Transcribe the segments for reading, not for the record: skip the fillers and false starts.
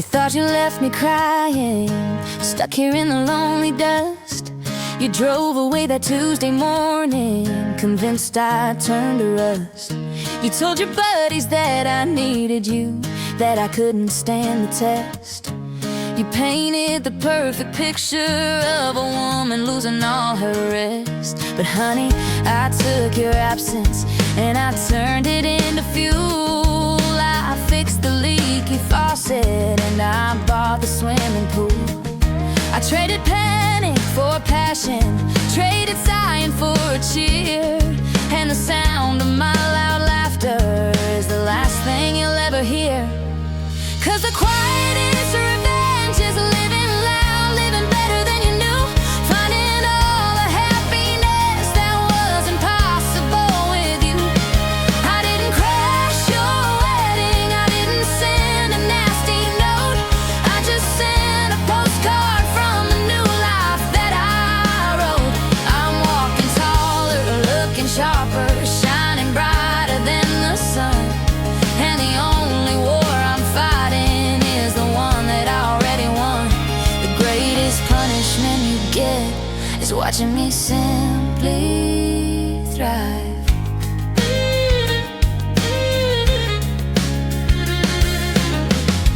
You thought you left me crying, stuck here in the lonely dust. You drove away that Tuesday morning, convinced I'd turned to rust. You told your buddies that I needed you, that I couldn't stand the test. You painted the perfect picture of a woman losing all her rest. But honey, I took your absence and I turned it into fuel. I fixed the leaky faucet and I bought the swimming pool. I traded panic for passion, traded sighing for a cheer. And the sound of my loud laughter is the last thing you'll ever hear. 'Cause the quiet is revenge, is living loud, living better than you knew, finding all the happiness that was impossible with you. I didn't crash your wedding, I didn't send a nasty note, I just sent a postcard from the new life that I wrote. I'm walking taller, looking sharper, shining brighter than the sun. And the only war I'm fighting is the one that I already won. The greatest punishment you get is watching me simply thrive.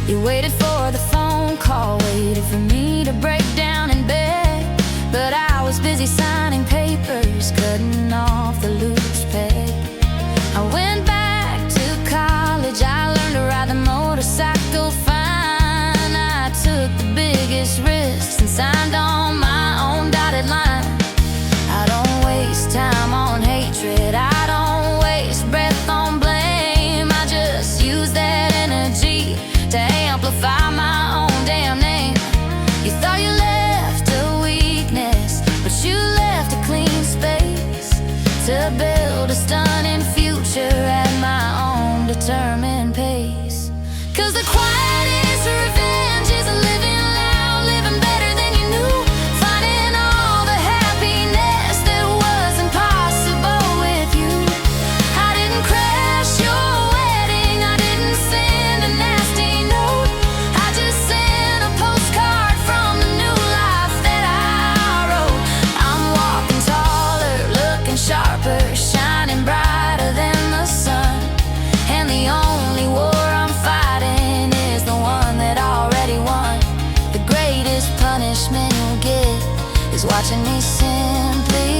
You waited for the phone call, waited for me to break down in bed. But I was busy signing papers, cutting off the loose peg. I went back to college, I learned to ride the motorcycle fine. I took the biggest risks and signed on my own dotted line. I don't waste time on hatred, I don't waste breath on blame. I just use that energy to amplify my own damn name. You thought you left a weakness, but you left a clean space to build a stunning future at my own determined pace. 'Cause the quiet is revenge, is living loud, living better than you knew, finding all the happiness that was impossible with you. I didn't crash your wedding, I didn't send a nasty note, I just sent a postcard from the new life that I wrote. I'm walking taller, looking sharper, shining brighter than the sun. And the only war I'm fighting is the one that I already won. The greatest punishment you'll get is watching me simply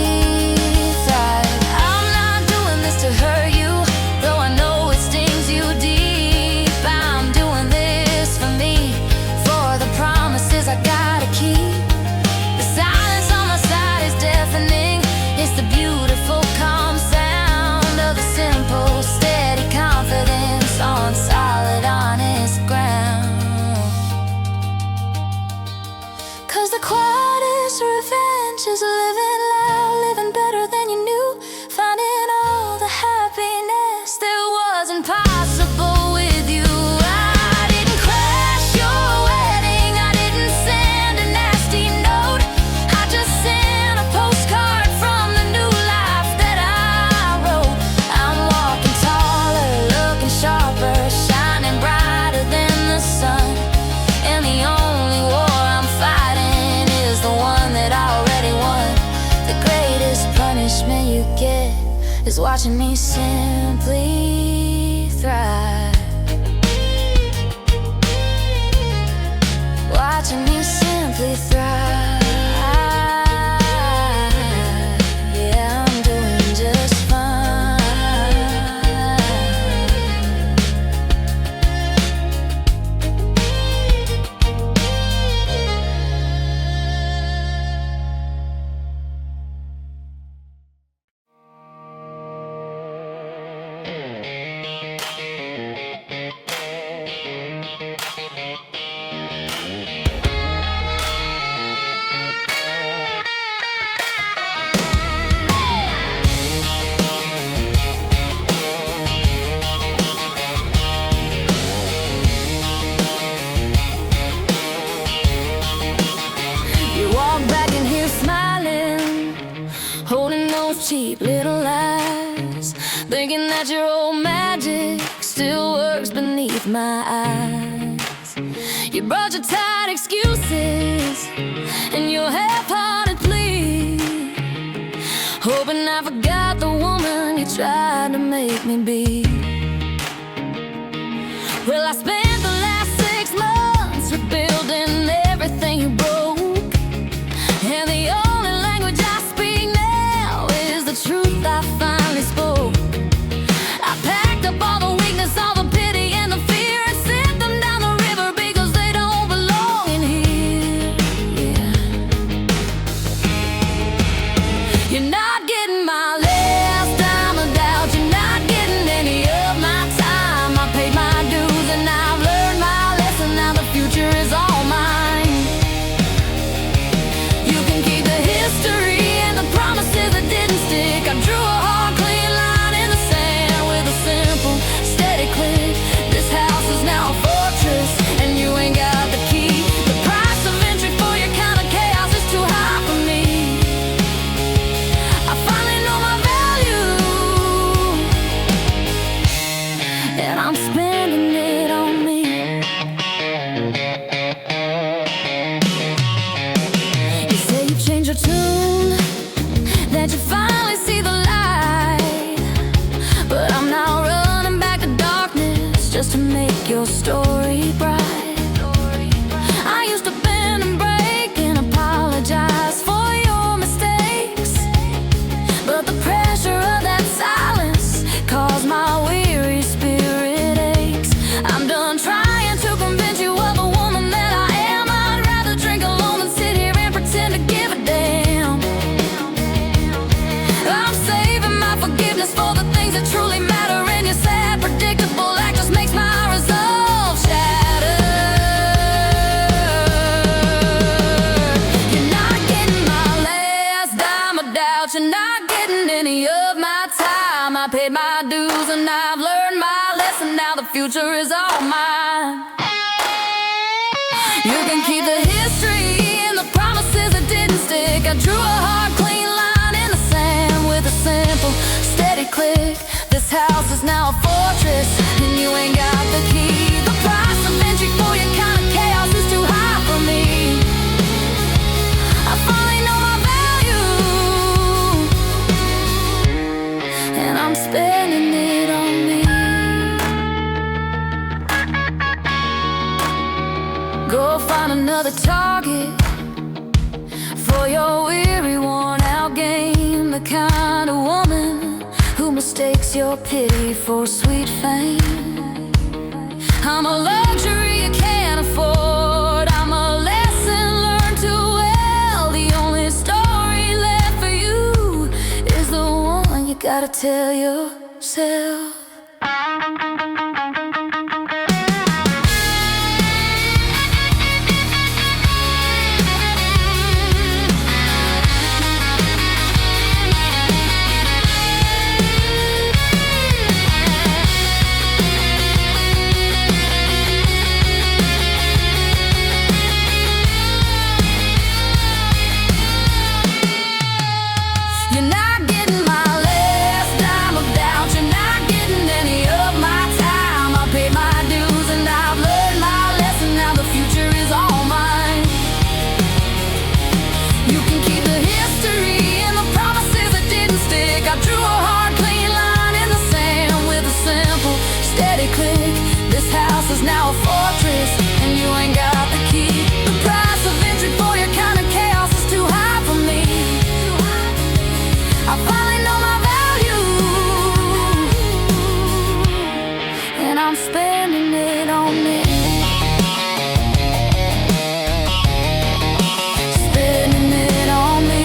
thrive. I'm not doing this to hurt you, though I know it stings you deep. I'm doing this for me, for the promises I gotta keep. The silence on my side is deafening, it's the beautiful calm sound of a simple, steady confidence on solid, honest ground. 'Cause the quietest revenge is living loud, living better than you knew, finding all the happiness that was impossible with you. I didn't crash your wedding, I didn't send a nasty note, I just sent a postcard from the new life that I wrote. I'm walking taller, looking sharper, shining brighter than the sun. And the only war I'm fighting is the one that I already won. The greatest punishment you get is watching me simply thrive. Watching me simply thrive. Yeah, I'm doing just fine. You walk back in here smiling, holding those cheap little lies, thinking that your old magic still works beneath my eyes. You brought your tired excuses and your half-hearted plea, hoping I forgot the woman you tried to make me be. Well, I spent the last 6 months rebuilding everything you broke, and the only language I speak now is the truth I finally spoke. I packed up all the weakness, all the pity and the fear, and sent them down the river because they don't belong in here. Yeah. You're not getting my last dime of doubt. You're not getting any of my time. I paid my dues and I've learned my lesson. Now the future is all mine. You can keep the history and the promises that didn't stick. I drew a hard, clean line in the sand with a simple, steady click. This house is now a fortress, and you ain't got the key. The price of entry for your kind of chaos is too high for me. I finally know my value, and I'm spending it on me. You say you changed your tune, that you finally see the light, but I'm now running back to darkness just to make your story bright. I used to bend and break and apologize for your mistakes, but the pressure of that silence caused my weary spirit aches. I'm done trying to convince you of the woman that I am. I'd rather drink alone than sit here and pretend to give a damn. I'm saving my forgiveness for the things that truly matter, and your sad, predictable act just makes my resolve shatter. You're not getting my last dime of doubt. You're not getting any of my time. I paid my dues and I've learned my lesson. Now the future is all mine. You can keep the history and the promises that didn't stick. I drew a hard, clean line in the sand with a simple, steady click. This house is now a fortress, and you ain't got the key. The price of entry for your kind of chaos is too high for me. I finally know my value, and I'm spending it on me. Go find another target for your weary, worn-out game. The kind of woman who mistakes your pity for sweet fame. I'm a luxury you can't afford. I'm a lesson learned too well. The only story left for you is the one you gotta tell yourself. You're not getting my last dime of doubt. You're not getting any of my time. I paid my dues and I've learned my lesson. Now the future is all mine. You can keep the history and the promises that didn't stick. I drew a hard, clean line in the sand with a simple, steady click. This house is now a fortress, and you ain't got the key. The price of entry for your kind of chaos is too high for me. I finally know my value, and I'm spending it on me. Spending it on me.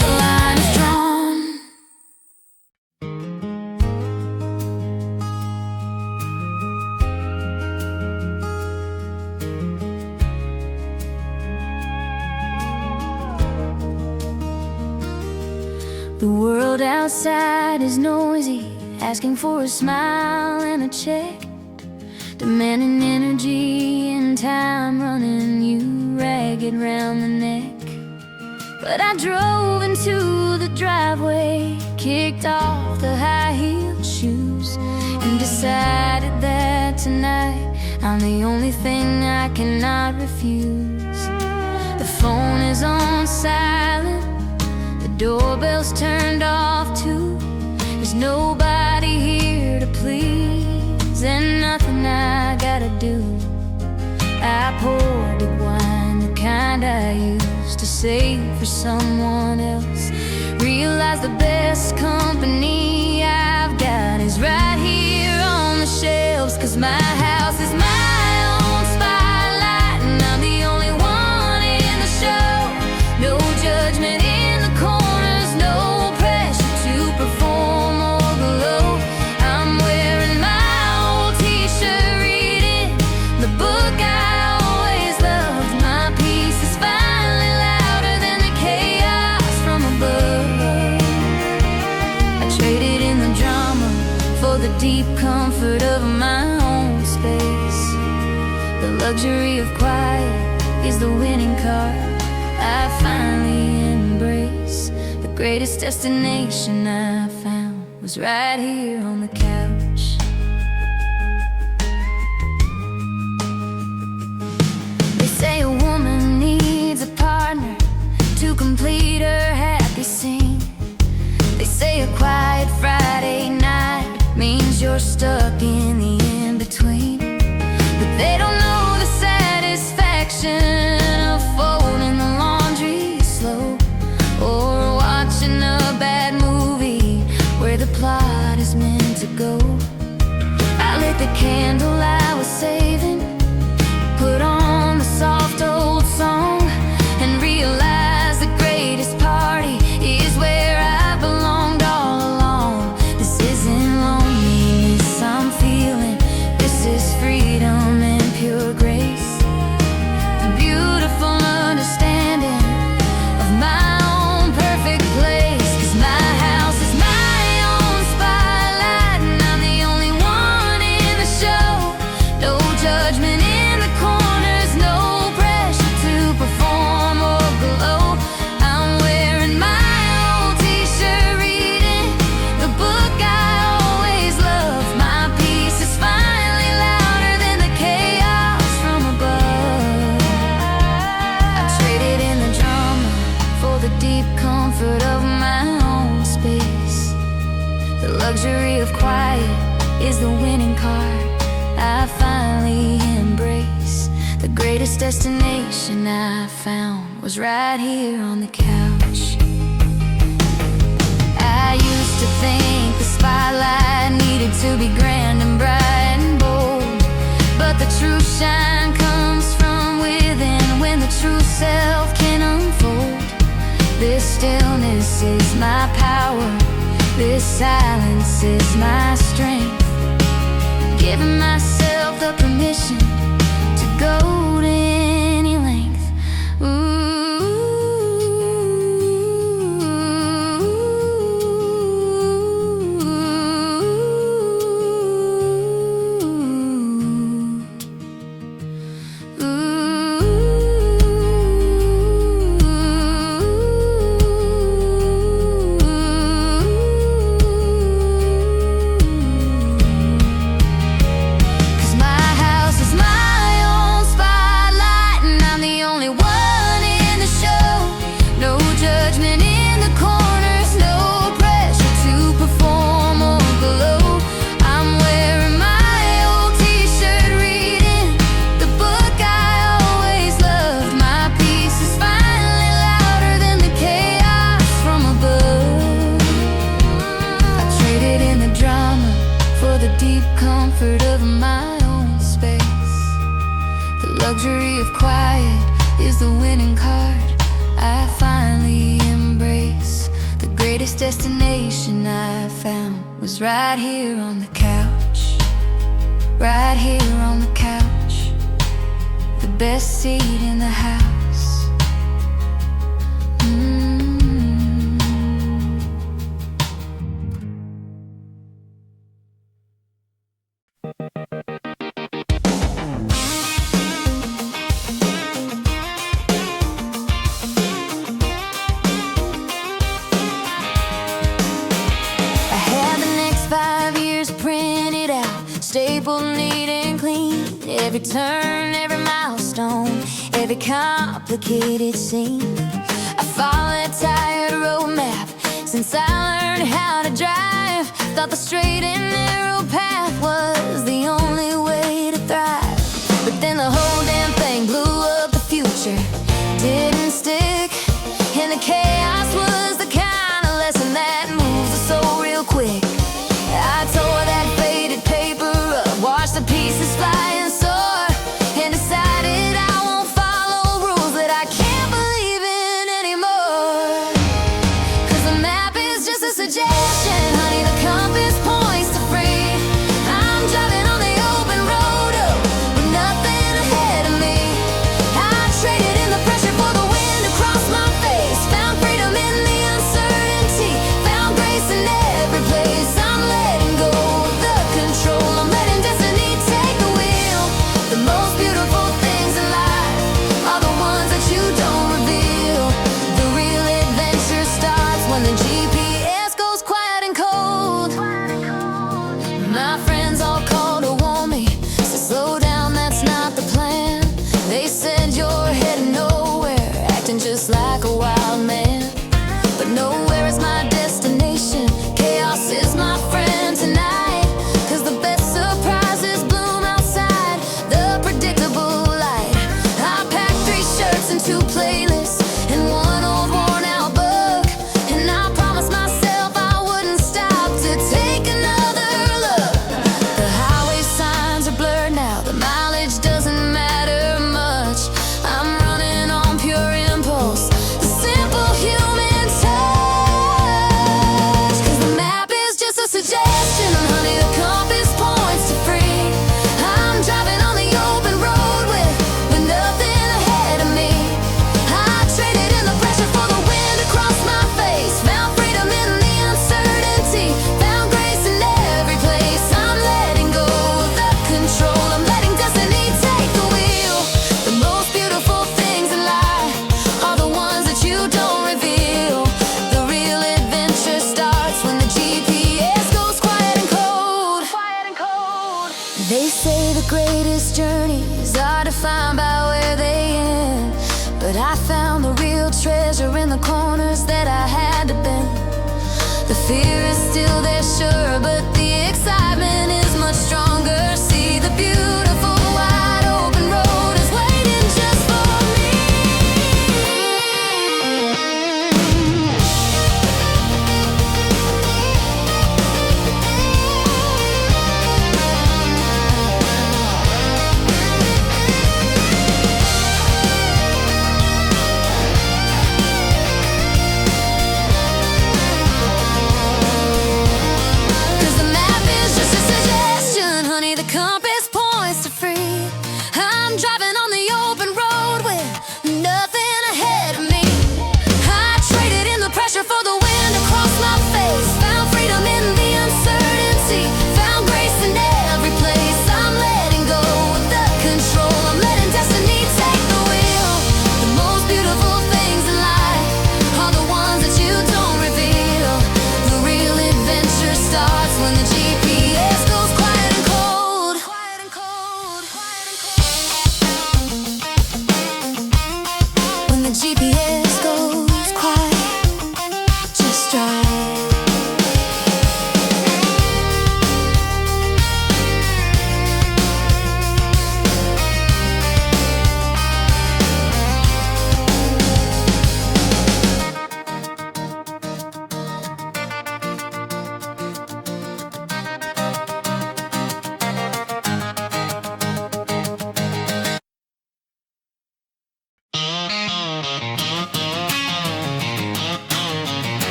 The line is drawn. The world outside is noisy, asking for a smile and a check, demanding energy and time, running you ragged round the neck. But I drove into the driveway, kicked off the high-heeled shoes, and decided decided that tonight I'm the only thing I cannot refuse. The phone is on silent, the doorbell's turned off too. There's nobody here to please, and nothing I gotta do. I poured the wine, the kind I used to save for someone else. Realize the best company I've got is right here on the shelves. 'Cause my house is my own spotlight, and I'm the only one in the show. No judgment in the corners, no pressure to perform or glow. I'm wearing my old t-shirt, reading the book I always loved. My peace is finally louder than the chaos from above. I traded in the drama for the deep comfort of my own space. The luxury of quiet is the winning card I finally embrace. The greatest destination I found was right here on the couch. They say a woman needs a partner to complete her happy scene. They say a quiet Friday night means you're stuck in the in-between. But they don't know the satisfaction of folding the laundry slow, or watching a bad movie where the plot is meant to go. I lit the candle I was saving, put on the soft old song, and realized the greatest party is where I belonged all along. This isn't loneliness I'm feeling, this is freedom and pure grace. The beautiful understanding of my own perfect place. 'Cause my house is my own spotlight, and I'm the only one in the show. No judgment in the corners, no pressure to perform or glow. I'm wearing my old t-shirt, reading the book I always loved. My peace is finally louder than the chaos from above. I traded in the drama for the deep comfort of my own space. The luxury of quiet is the winning card I finally embrace. The greatest destination I found was right here on the couch. I used to think the spotlight needed to be grand and bright and bold, but the true shine comes from within when the true self can unfold. This stillness is my power, this silence is my strength, giving myself the permission to go to any length. Comfort of my own space. The luxury of quiet is the winning card I finally embrace. The greatest destination I found was right here on the couch. Right here on the couch, the best seat in the house. every turn, every milestone, every complicated scene. I follow a tired roadmap since I learned how to drive. Thought the straight and narrow path was the only way to thrive. But then the whole damn thing blew up, the future didn't stick, and the chaos was the kind of lesson that moves the soul real quick. I tore that faded paper up, watched the pieces fly and soar, and decided I won't follow rules that I can't believe in anymore. 'Cause the map is just a suggestion, honey, the compass points to free. I'm driving on the open road with nothing ahead of me. I traded in the pressure for the wind across my face, found freedom in the uncertainty, found grace in every place. I'm letting go of the control, I'm letting destiny take the wheel. The most beautiful things in life are the ones that you don't reveal. The real adventure starts when the GPS goes quiet and cold. My friends all called to warn me, so slow down, that's not the plan. They said you're heading nowhere, acting just like a wild man. But nowhere is my destination, chaos is my friend tonight. 'Cause the best surprises bloom outside the predictable light. I packed 3 shirts and 2 playlists and 1 old worn out book, and I promised myself I wouldn't stop to take another look. The highway signs are blurred now, the mileage doesn't matter much. I'm running on pure impulse, the simple human touch. 'Cause the map is just a suggestion, honey, the compass points to free. I'm driving on the open road with nothing ahead of me. I traded in the pressure for the wind across my face, found freedom in the uncertainty, found grace in every place. I'm letting go of the control, I'm letting destiny take the wheel. The most beautiful things in life are the ones that you don't reveal. The real adventure starts when the GPS goes quiet and cold. They say the greatest journeys are defined by where they end, but I found the real treasure in the corners that I had to bend. The fear is still there, sure, but the excitement is much stronger. See, the beautiful wide open road is waiting just for me.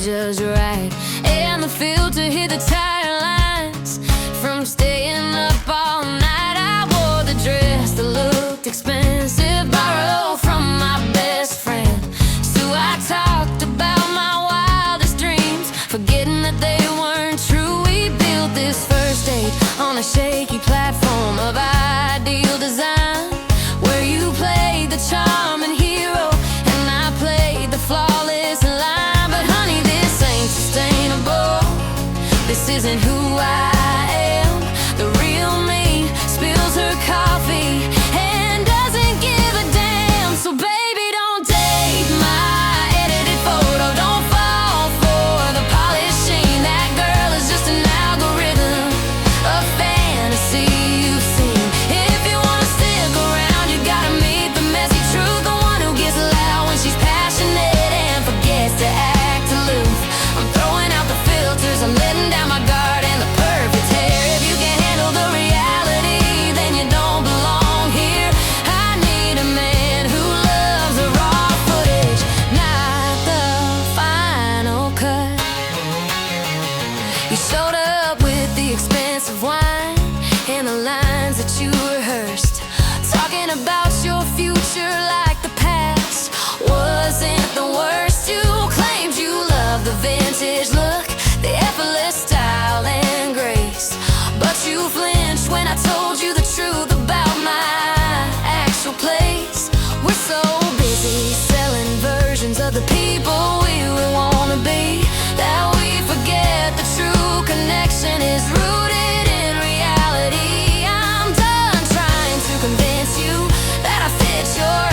just right, and the filter hit the tire lines from staying up all night. I wore the dress that looked expensive, borrowed from my best friend. So I talked about my wildest dreams, forgetting that they weren't true. We built this first date on a shaky platform of ideal design, where you played the charm and he fantasy, selling versions of the people we would wanna be. That we forget the true connection is rooted in reality. I'm done trying to convince you that I fit your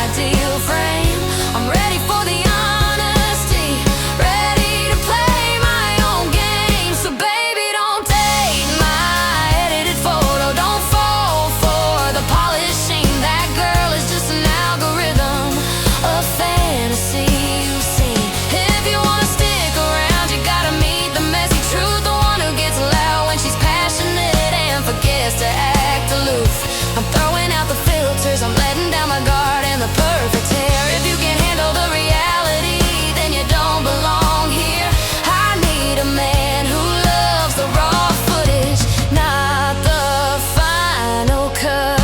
ideal frame. I'm ready for the honesty, ready to play my own game. So baby, don't date my edited photo, don't fall for the polishing. That girl is just an algorithm, a fantasy you see. If you wanna stick around, you gotta meet the messy truth, the one who gets loud when she's passionate and forgets to act aloof. I'm throwing out the filters, I'm letting down my guard and the perfect hair. If you can't handle the reality, then you don't belong here. I need a man who loves the raw footage, not the final cut.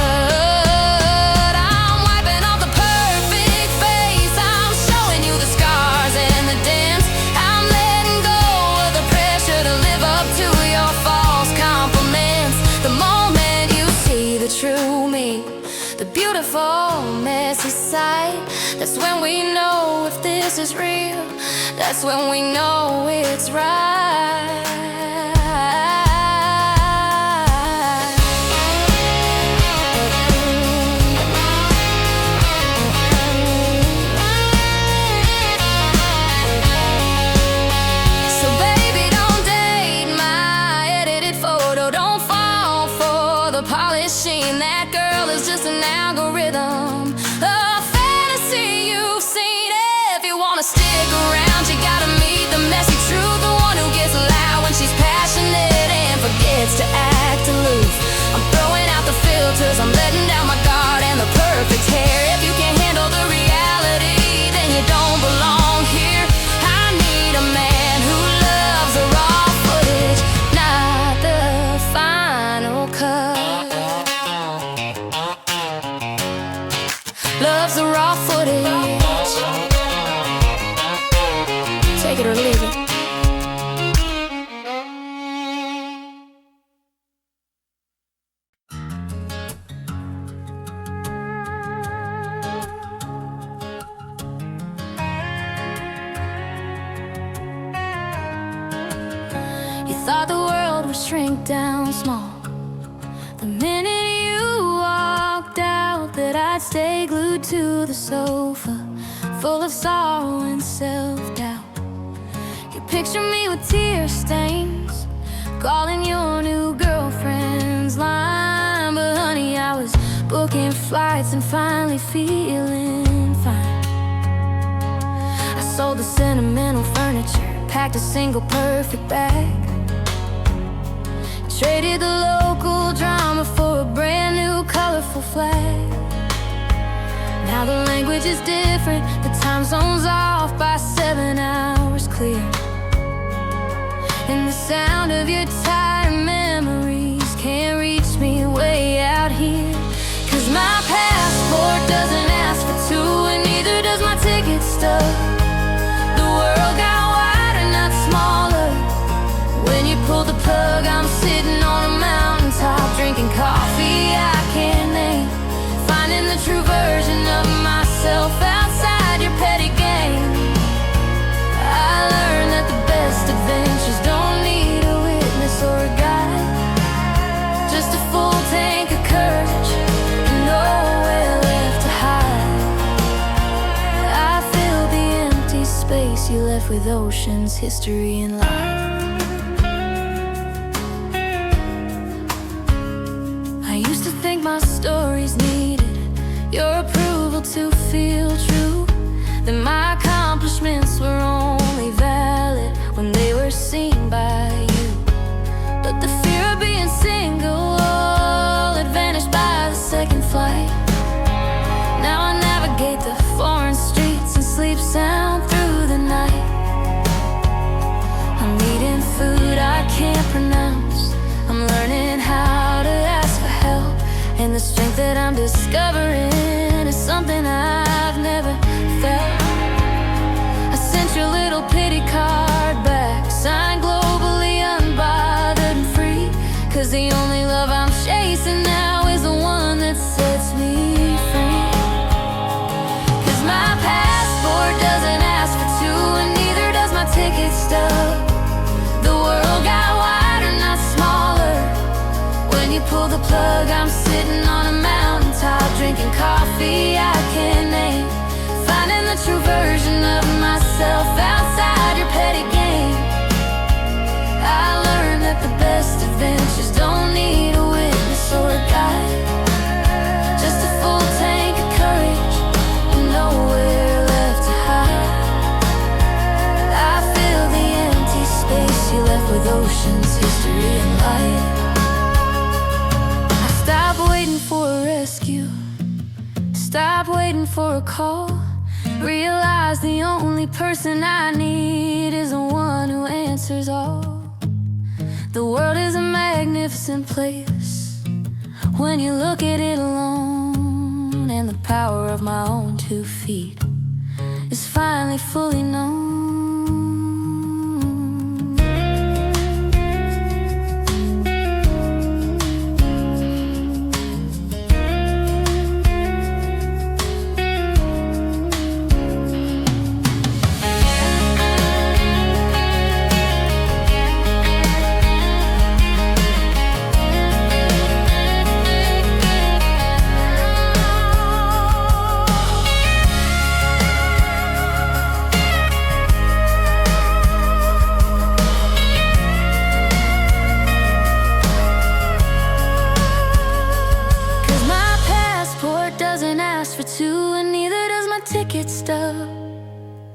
I'm wiping off the perfect face, I'm showing you the scars and the dents. I'm letting go of the pressure to live up to your false compliments. The moment you see the true me, the beautiful, messy side, that's when we know if this is real. That's when we know it's right. So baby, don't date my edited photo, don't fall for the polishing. That girl is just an algorithm, a fantasy you've seen. If you wanna stick around, you gotta meet the messy truth, the one who gets loud when she's passionate and forgets to act aloof. I'm throwing out the filters, I'm letting down my guard and the perfect hair. If you can't handle the reality, then you don't belong here. I need a man who loves the raw footage, not the final cut. Loves the raw footage, take it or leave it. You thought the world would shrink down small the minute you walked out, that I'd stay glued to the sofa, full of sorrow and self-doubt. You picture me with tear stains, calling your new girlfriend's line. But honey, I was booking flights and finally feeling fine. I sold the sentimental furniture, packed a single perfect bag, traded the local drama for a brand new colorful flag. Now the language is different, the time zone's off by 7 hours clear, and the sound of your tired memories can't reach me way out here. Cause my passport doesn't ask for two, and neither does my ticket stub. The world got wider, not smaller. When you pull the plug, I'm sitting on a mountaintop, drinking coffee I can't name, finding the true version of myself outside your petty game. I learned that the best adventures don't need a witness or a guide, just a full tank of courage and nowhere left to hide. I filled the empty space you left with oceans, history, and life. My stories needed your approval to feel true, that my accomplishments were only valid when they were seen by you. But the fear of being single, all had vanished by the second flight. Now I navigate the foreign streets and sleep sound through the night. I'm eating food I can't pronounce, I'm learning how to ask for help, and the strength that I'm discovering is something I've never felt. I sent your little pity card back, signed globally, unbothered and free. Cause the only love I'm chasing now is the one that sets me free. Cause my pull the plug, I'm sitting on a mountaintop, drinking coffee I can't name, finding the true version of myself outside your petty game. I learned that the best adventures don't need a witness or a guide, just a full tank of courage and nowhere left to hide. I fill the empty space you left with oceans, history and light. I stop waiting for a rescue, stop waiting for a call, realize the only person I need is the one who answers all. The world is a magnificent place when you look at it alone, and the power of my own 2 feet is finally fully known.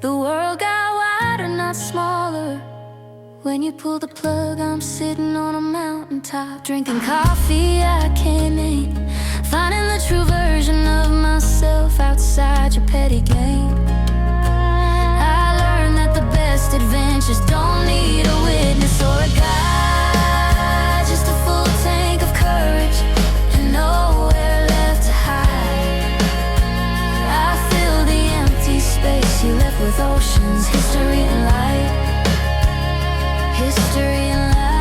The world got wider, not smaller. When you pull the plug, I'm sitting on a mountaintop, drinking coffee I can't name, finding the true version of myself outside your petty game. I learned that the best adventures don't need a witness or a guide, just a full tank of courage and nowhere left to hide. I fill the empty space you left with oceans, history and light, history and light.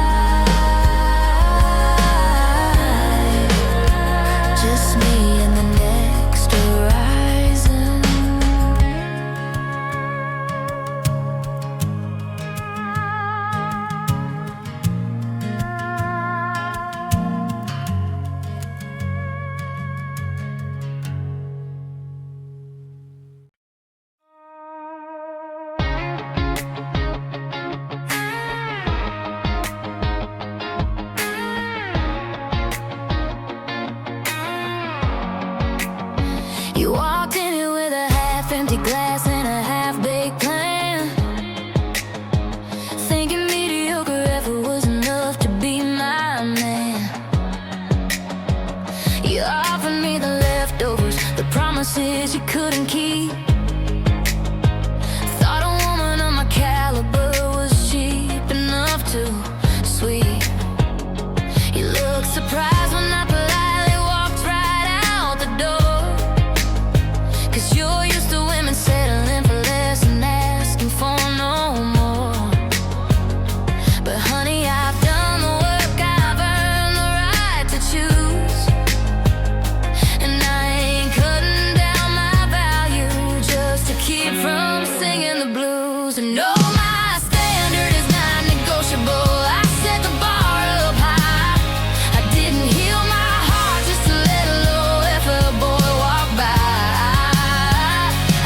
Just me and the next horizon. You walked in here with a half-empty glass and a half-baked plan, thinking mediocre effort was enough to be my man. You offered me the leftovers, the promises you couldn't keep. Thought a woman of my caliber was cheap enough to sweet. You looked surprised when I politely walked right out the door, 'cause you're used to women settling for less and asking for no more. But honey, I've done the work, I've earned the right to choose, and I ain't cutting down my value just to keep from singing the blues. And no, my standard is not negotiable. I set the bar up high. I didn't heal my heart just to let a low-effort boy walk by.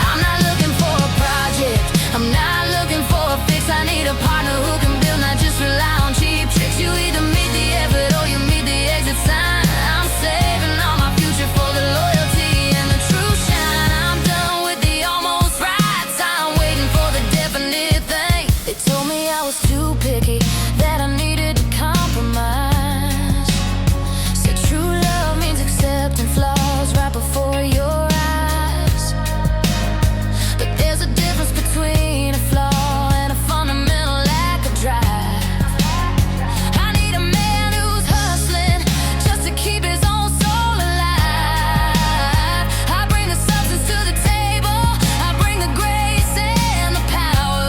I'm not looking for a project, I'm not looking for a fix. I need a partner who can build, not just rely on cheap tricks. You either meet the effort or you meet the exit sign. I'm saving all my future for the loyalty and the true shine. I'm done with the almost right time, waiting for the definite thing. They told me I was too picky, that I needed to compromise. Said true love means accepting flaws right before your eyes. But there's a difference between a flaw and a fundamental lack of drive. I need a man who's hustling just to keep his own soul alive. I bring the substance to the table, I bring the grace and the power.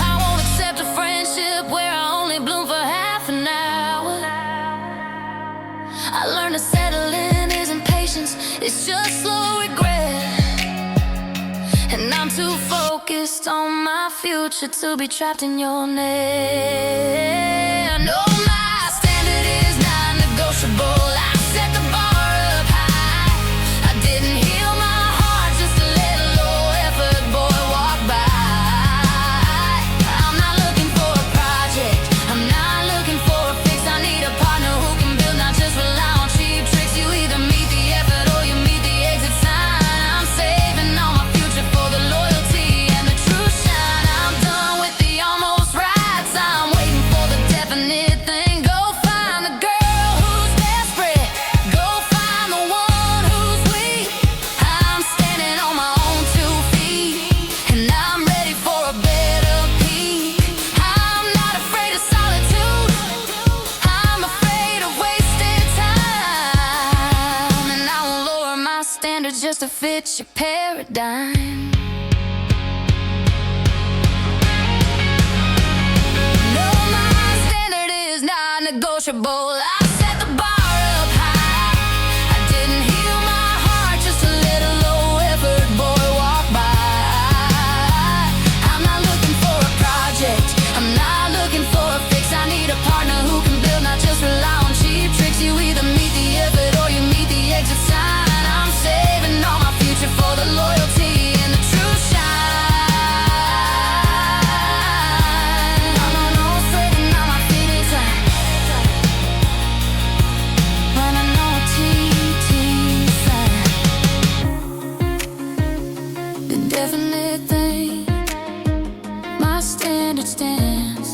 I won't accept a friendship where I only bloom for half an hour. I learned to settle in isn't patience, it's just slow regret. And I'm too focused on my future to be trapped in your net. No, my standard is fix your paradigm. No, my standard is non-negotiable. I set the bar up high. I didn't heal my heart, just a little low-effort boy walk by. I'm not looking for a project, I'm not looking for a fix. I need a partner who can build, not just rely on cheap tricks. You either meet the effort or you meet the exit sign. I'm saving all my future for the loyalty and the true shine. No, saving all my feelings when I know TT sign. The definite thing, my standard stands.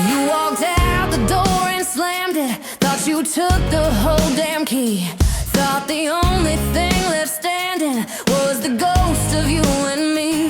You walked out the door and slammed it. Thought you took the whole damn key. Thought the only thing left standing was the ghost of you and me.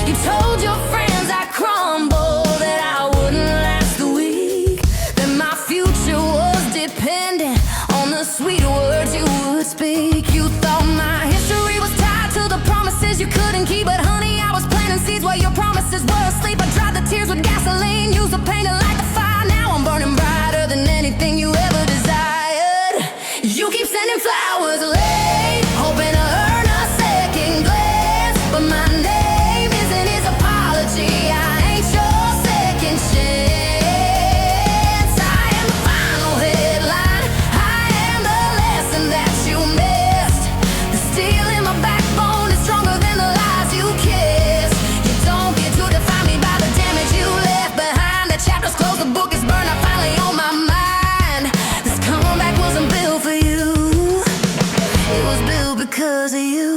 You told your friends I crumbled, that I wouldn't last a week, that my future was dependent on the sweet words you would speak. You thought my history was tied to the promises you couldn't keep, but honey, I was planting seeds while your promises were asleep. I dried the tears with gasoline, used the pain to light the fire. Now I'm burning brighter than anything you ever desired. You keep sending flowers late, hoping to earn a second glance, but my name isn't his apology. I ain't your second chance. I am the final headline, I am the lesson that you missed. The steel in my backbone is stronger than the lies you kissed. You don't get to define me by the damage you left behind. The chapter's closed, the book is burned, I'm finally on my mind. This comeback wasn't built for you, it was built because of you.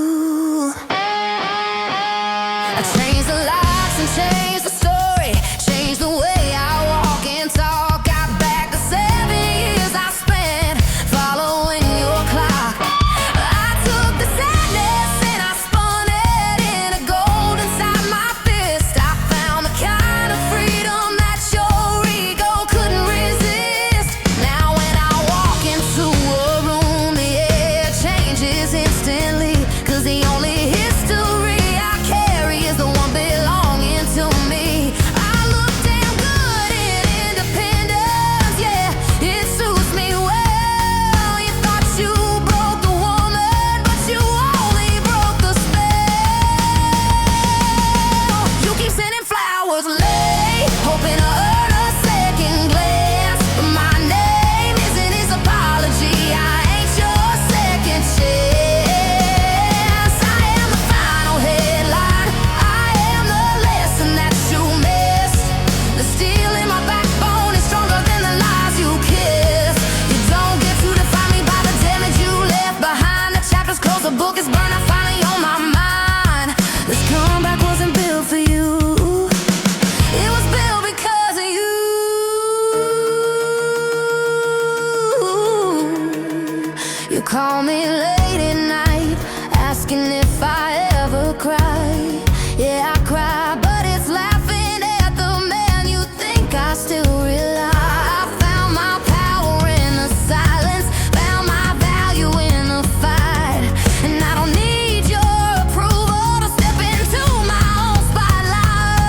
I changed the locks and changed the story, changed the way I walk and talk. Got back the 7 years I spent following your clock. I took the sadness and I spun it into gold inside my fist. I found the kind of freedom that your ego couldn't resist. Now when I walk into a room, the air changes instantly, 'cause the only history I carry is the one belonging to me. I look damn good in independence, yeah, it suits me well. You thought you broke the woman, but you only broke the spell. You keep sending flowers late, hoping to earn a second glance, but my name isn't his apology. I ain't your second chance. I am the final headline, I am the lesson that you missed. The steel in my backbone is stronger than the lies you kissed. You don't get to define me by the damage you left behind. The chapter's closed, the book is burned, I'm finally on my mind. This comeback wasn't built for you, it was built because of you. You call me late at night, asking if I ever cry. Yeah, I cry, but it's laughing at the man you think I still rely. I found my power in the silence, found my value in the fight, and I don't need your approval to step into my own spotlight.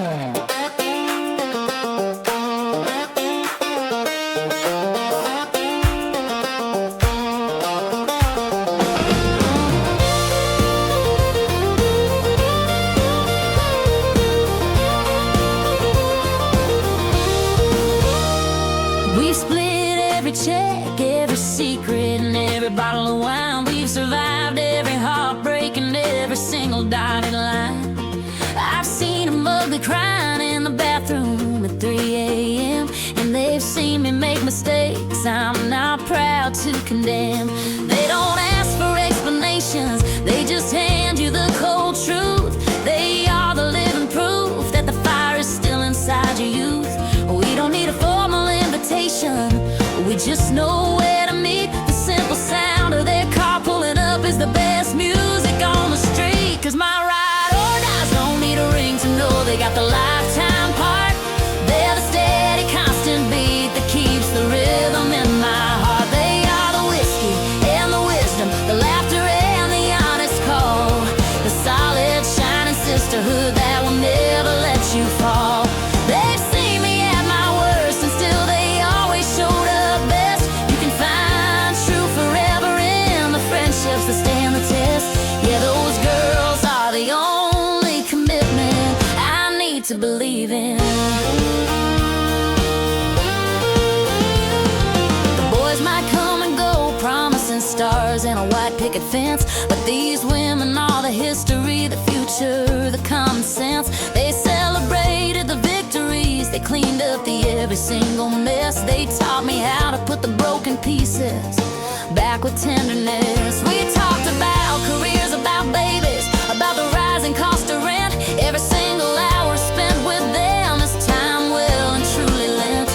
We've split every check, every secret, and every bottle of wine. We've survived every heartbreak and every single dotted line. I've seen them ugly crying in the bathroom at 3 a.m. And they've seen me make mistakes I'm not proud to condemn. They don't ask for explanations, they just hand you the cold truth. They are the living proof that the fire is still inside your youth. We don't need a formal invitation, we just know where to meet. The simple sound of their car pulling up is the best music on the street. Cause my ride or dies don't need a ring to know they got the lifetime part. They're the steady constant beat that keeps the rhythm in my heart. They are the whiskey and the wisdom, the laughter and the honest call, the solid shining sisterhood that will never let you fall. They've seen me at my worst and still they always showed up best. You can find true forever in the friendships that stand the test. Yeah, those girls are the only commitment I need to believe in. The boys might come and go, promising stars and a white picket fence, but these women are the history, the future, the common sense. They celebrated the victories, they cleaned up the every single mess. They taught me how to put the broken pieces back with tenderness. We talked about careers, about babies, about the rising cost of rent. Every single hour spent with them is time well and truly lent.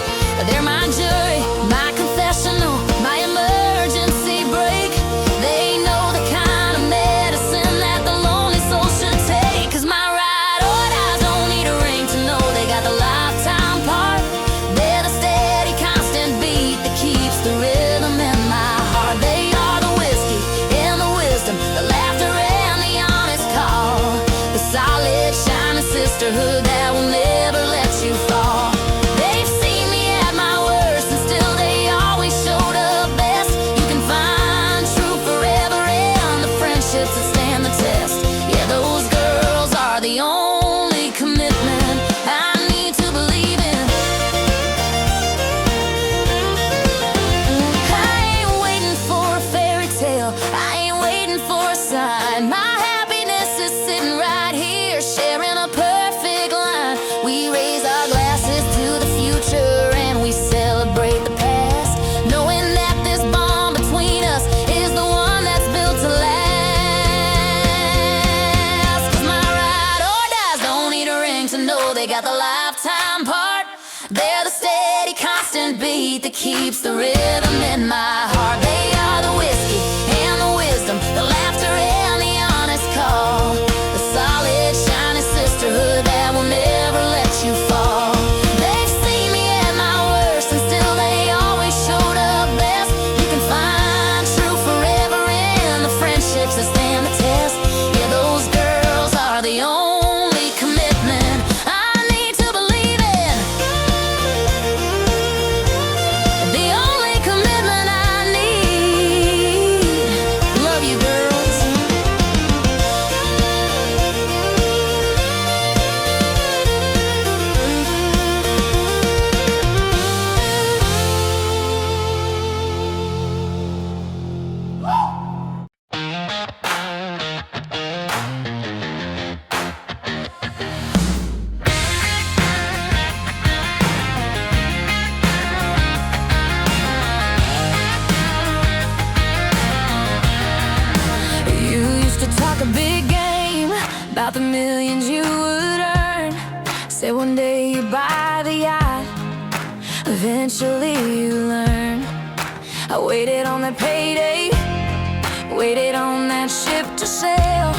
They're my jury, my confessional, my emergency break. They know the kind of medicine that the lonely soul should take. Cause my ride or dies don't need a ring to know they got the lifetime part. They're the steady constant beat that keeps the rhythm in my heart. They are the whiskey and the wisdom, the laughter and the honest call, the solid shining sisterhood that will never let you fall. They've seen me at my worst and still they always showed up best. You can find true forever in the friendships that stand the test. Yeah, those girls are the only commitment I need to believe in. I ain't waiting for a fairy tale, I ain't waiting for a sign. My happiness is sitting right here, sharing a perfect line. We raise our glasses to the future and we celebrate the past, knowing that this bond between us is the one that's built to last. Cause my ride or dies don't need a ring to know they got the lifetime part. They're the steady constant beat that keeps the rhythm in my heart. They are the whiskey and the wisdom, the laughter and the honest call, the solid shining sisterhood that will never let you fall. They've seen me at my worst and still they always showed up best. You can find true forever in the friendships that stand the test. Yeah, those girls are the only commitment I need to believe in. The only commitment I need. Love you, girls. You used to talk a big game about the millions you would earn. Said one day you'd buy the yacht, eventually you learn. I waited on that payday, waited on that ship to sail,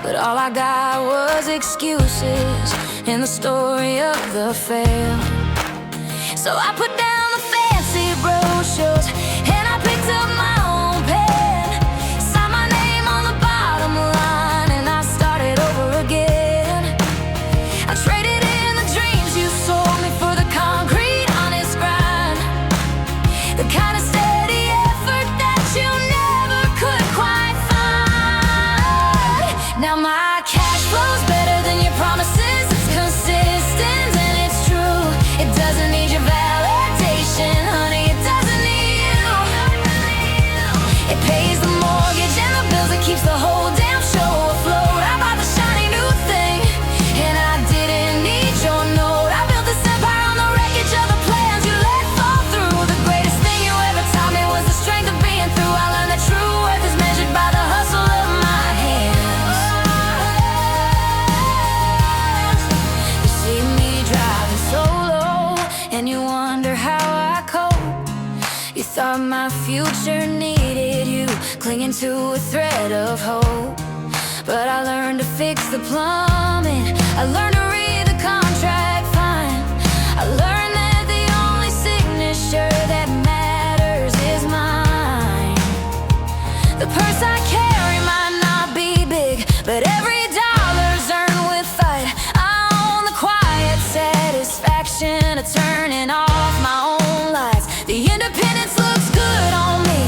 but all I got was excuses and the story of the fail. So I put down the fancy brochures and I picked up my own pen, signed my name on the bottom line and I started over again. I traded in then you wonder how I cope. You thought my future needed you, clinging to a thread of hope. But I learned to fix the plumbing, I learned to read the contract fine. I learned that the only signature that matters is mine. The purse I carry might not be big, but every dollar's earned with fight. I own the quiet satisfaction of turning off my own lights. The independence looks good on me,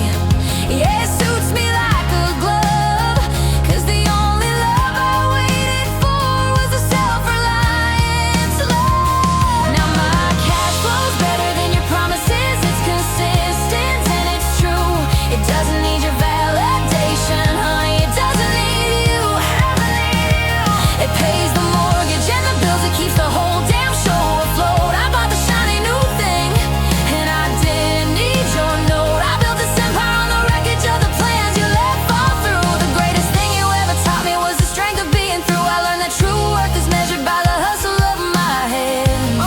yeah, it suits me like a glove. 'Cause the only love I waited for was a self-reliance love. Now my cash flow's better than your promises. It's consistent and it's true. It doesn't need your validation, honey, it doesn't need you. It pays the mortgage and the bills, it keeps the whole damn show afloat. I bought the shiny new thing, and I didn't need your note. I built this empire on the wreckage of the plans you let fall through. The greatest thing you ever taught me was the strength of being through. I learned that true worth is measured by the hustle of my hands.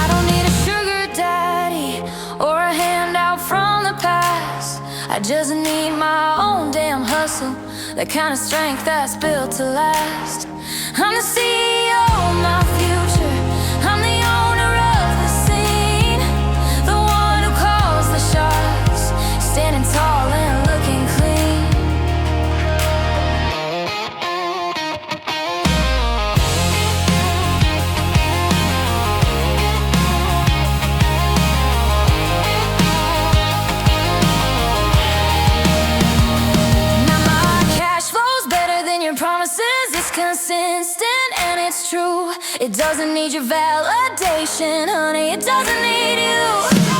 I don't need a sugar daddy or a handout from the past. I just need my own damn hustle, that kind of strength that's built to last. I'm the CEO of my future, I'm the owner of the scene, the one who calls the shots, standing tall and looking clean. Now my cash flow's better than your promises. It's consistent and it's true. It doesn't need your validation, honey, it doesn't need you.